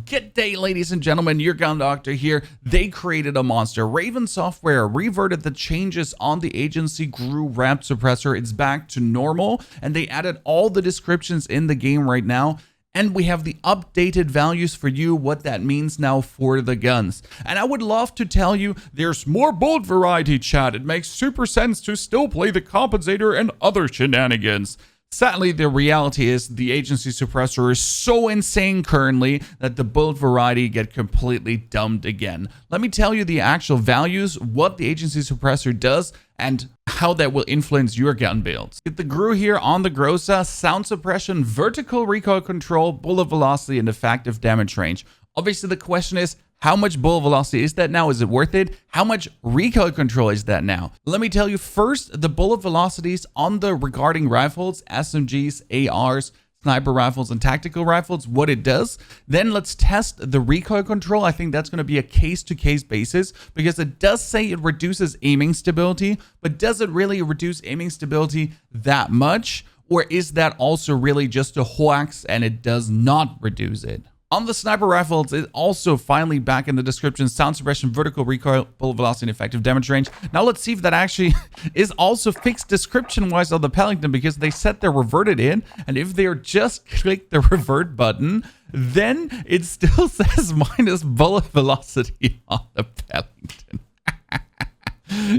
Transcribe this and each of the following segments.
Good day, ladies and gentlemen, your gun doctor here. They created a monster. Raven Software reverted the changes on the agency GRU ramp suppressor. It's back to normal, and they added all the descriptions in the game right now. And we have the updated values for you, what that means now for the guns. And I would love to tell you there's more bullet variety, chat. It makes super sense to still play the compensator and other shenanigans. Sadly, the reality is the agency suppressor is so insane currently that the bullet variety get completely dumped again. Let me tell you the actual values, what the agency suppressor does, and how that will influence your gun builds. Get the GRU here on the Groza: sound suppression, vertical recoil control, bullet velocity, and effective damage range. Obviously, the question is, how much bullet velocity is that now? Is it worth it? How much recoil control is that now? Let me tell you first, the bullet velocities on the regarding rifles, SMGs, ARs, sniper rifles, and tactical rifles, what it does. Then let's test the recoil control. I think that's going to be a case-to-case basis because it does say it reduces aiming stability, but does it really reduce aiming stability that much? Or is that also really just a hoax and it does not reduce it? On the sniper rifles, it's also finally back in the description: sound suppression, vertical recoil, bullet velocity, and effective damage range. Now let's see if that actually is also fixed description-wise on the Pellington, because they said they're reverted in, and if they're just click the revert button, then it still says minus bullet velocity on the Pellington.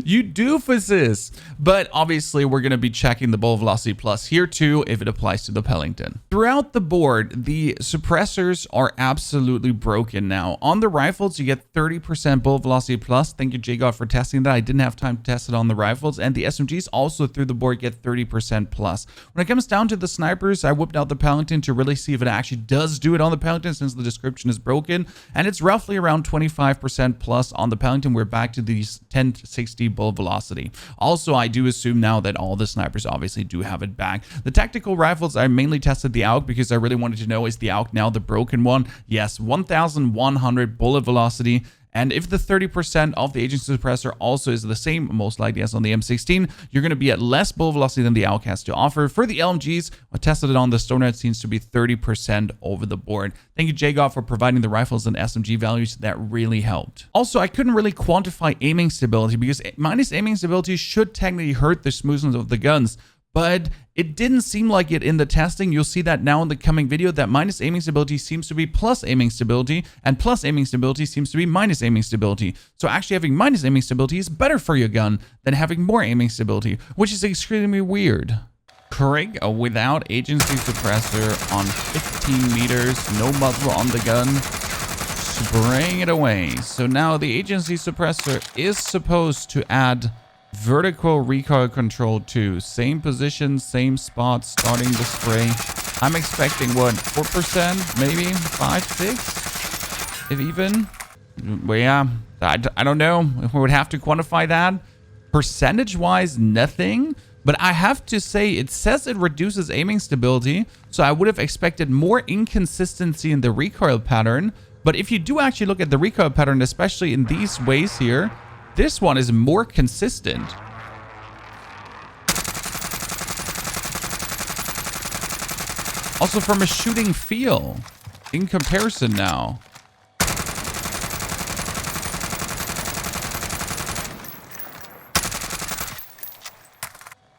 You doofuses. But obviously we're going to be checking the bullet velocity plus here too if it applies to the Pellington. Throughout the board, the suppressors are absolutely broken now. On the rifles, you get 30% bullet velocity plus. Thank you, JGod, for testing that. I didn't have time to test it on the rifles. And the SMGs also through the board get 30% plus. When it comes down to the snipers, I whipped out the Pellington to really see if it actually does do it on the Pellington, since the description is broken. And it's roughly around 25% plus on the Pellington. We're back to these 10 to 60 bullet velocity. Also, I do assume now that all the snipers obviously do have it back. The tactical rifles, I mainly tested the AUG because I really wanted to know, is the AUG now the broken one? Yes, 1100 bullet velocity. And if the 30% of the agency suppressor also is the same, most likely as on the M16, you're going to be at less bullet velocity than the AUG has to offer. For the LMGs, I tested it on the Stoner, it seems to be 30% over the board. Thank you, JGod, for providing the rifles and SMG values. That really helped. Also, I couldn't really quantify aiming stability because minus aiming stability should technically hurt the smoothness of the guns. But it didn't seem like it in the testing. You'll see that now in the coming video, that minus aiming stability seems to be plus aiming stability, and plus aiming stability seems to be minus aiming stability. So actually having minus aiming stability is better for your gun than having more aiming stability, which is extremely weird. Krig without agency suppressor on 15 meters, no muzzle on the gun, spraying it away. So now the agency suppressor is supposed to add vertical recoil control too. Same position, same spot, starting the spray. I'm expecting what, 4%, maybe 5, 6, if even. Well, yeah, I don't know if we would have to quantify that. Percentage wise, nothing. But I have to say, it says it reduces aiming stability, so I would have expected more inconsistency in the recoil pattern. But if you do actually look at the recoil pattern, especially in these ways here, this one is more consistent. Also from a shooting feel in comparison now.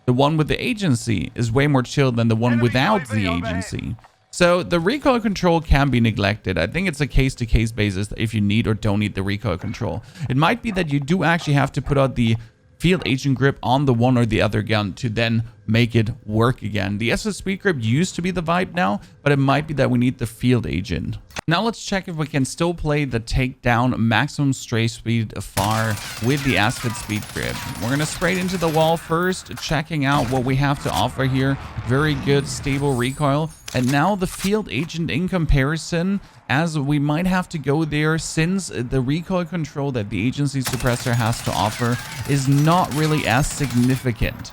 The one with the agency is way more chill than the one without the agency. So the recoil control can be neglected. I think it's a case-to-case basis if you need or don't need the recoil control. It might be that you do actually have to put out the field agent grip on the one or the other gun to then make it work again. The SS speed grip used to be the vibe now, but it might be that we need the field agent. Now let's check if we can still play the takedown maximum stray speed FFar with the Asphalt speed grip. We're going to spray it into the wall first, checking out what we have to offer here. Very good stable recoil. And now the field agent in comparison, as we might have to go there since the recoil control that the agency suppressor has to offer is not really as significant.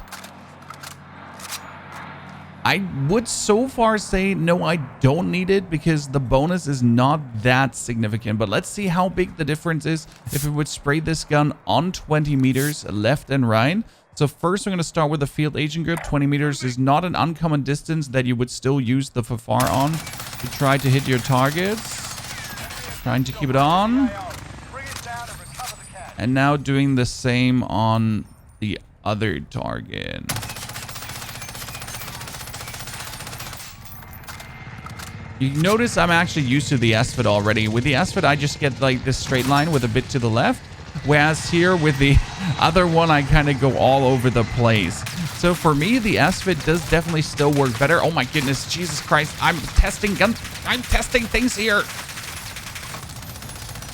I would so far say no, I don't need it because the bonus is not that significant. But let's see how big the difference is if we would spray this gun on 20 meters left and right. So first we're going to start with the field agent grip. 20 meters is not an uncommon distance that you would still use the FFar on to try to hit your targets. Trying to keep it on. And now doing the same on the other target. You notice I'm actually used to the SFIT already. With the SFIT, I just get like this straight line with a bit to the left. Whereas here with the other one, I kind of go all over the place. So for me, the SFIT does definitely still work better. Oh my goodness, Jesus Christ. I'm testing guns. I'm testing things here.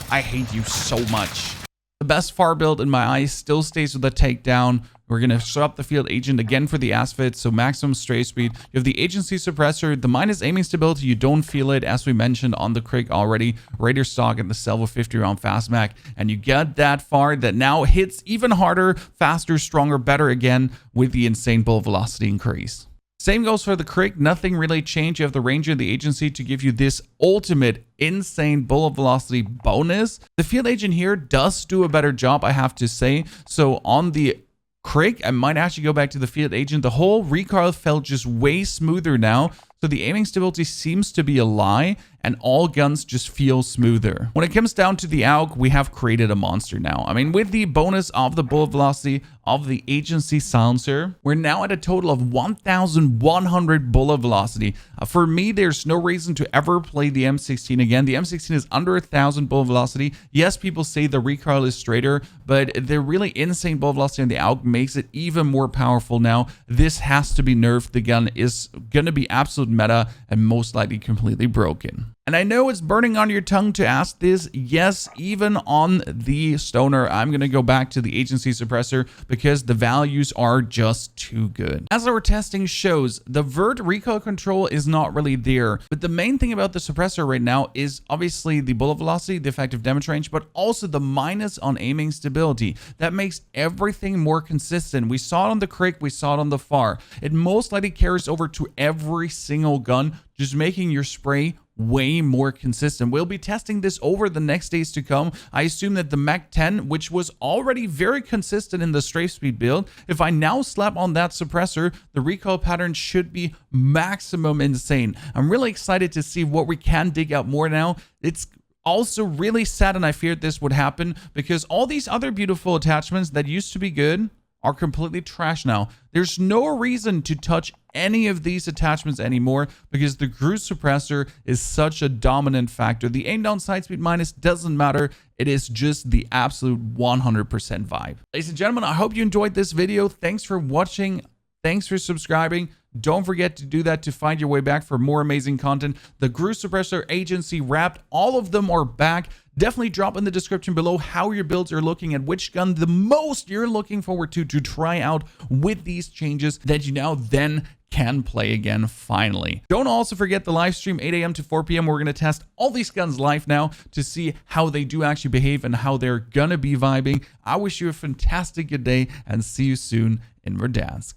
I hate you so much. The best FAR build in my eyes still stays with the takedown. We're going to show up the field agent again for the SFIT, so maximum strafe speed. You have the Agency Suppressor, the minus aiming stability, you don't feel it, as we mentioned on the Krig already. Raider stock and the Salvo 50 round fast mag, and you get that FAR that now hits even harder, faster, stronger, better again with the insane bullet velocity increase. Same goes for the Krig, nothing really changed. You have the Ranger and the Agency to give you this ultimate insane bullet velocity bonus. The field agent here does do a better job, I have to say. So on the Krig, I might actually go back to the field agent. The whole recoil felt just way smoother now. So the aiming stability seems to be a lie, and all guns just feel smoother. When it comes down to the AUG, we have created a monster now. I mean, with the bonus of the bullet velocity of the Agency silencer, we're now at a total of 1,100 bullet velocity. For me, there's no reason to ever play the M16 again. The M16 is under 1,000 bullet velocity. Yes, people say the recoil is straighter, but the really insane bullet velocity on the AUG makes it even more powerful now. This has to be nerfed. The gun is going to be absolute meta and most likely completely broken. And I know it's burning on your tongue to ask this. Yes, even on the Stoner, I'm going to go back to the Agency Suppressor because the values are just too good. As our testing shows, the vert recoil control is not really there. But the main thing about the Suppressor right now is obviously the bullet velocity, the effective damage range, but also the minus on aiming stability. That makes everything more consistent. We saw it on the Krig, we saw it on the FFar. It most likely carries over to every single gun, just making your spray way more consistent. We'll be testing this over the next days to come. I assume that the Mach 10, which was already very consistent in the strafe speed build, if I now slap on that suppressor, the recoil pattern should be maximum insane. I'm really excited to see what we can dig out more now. It's also really sad, and I feared this would happen, because all these other beautiful attachments that used to be good are completely trash now. There's no reason to touch any of these attachments anymore because the cruise suppressor is such a dominant factor. The aim down sight speed minus doesn't matter. It is just the absolute 100% vibe. Ladies and gentlemen, I hope you enjoyed this video. Thanks for watching. Thanks for subscribing. Don't forget to do that to find your way back for more amazing content. The Cruise Suppressor Agency Wrapped, all of them are back. Definitely drop in the description below how your builds are looking and which gun the most you're looking forward to try out with these changes that you now then can play again finally. Don't also forget the live stream 8 a.m. to 4 p.m. We're going to test all these guns live now to see how they do actually behave and how they're going to be vibing. I wish you a fantastic good day and see you soon in Verdansk.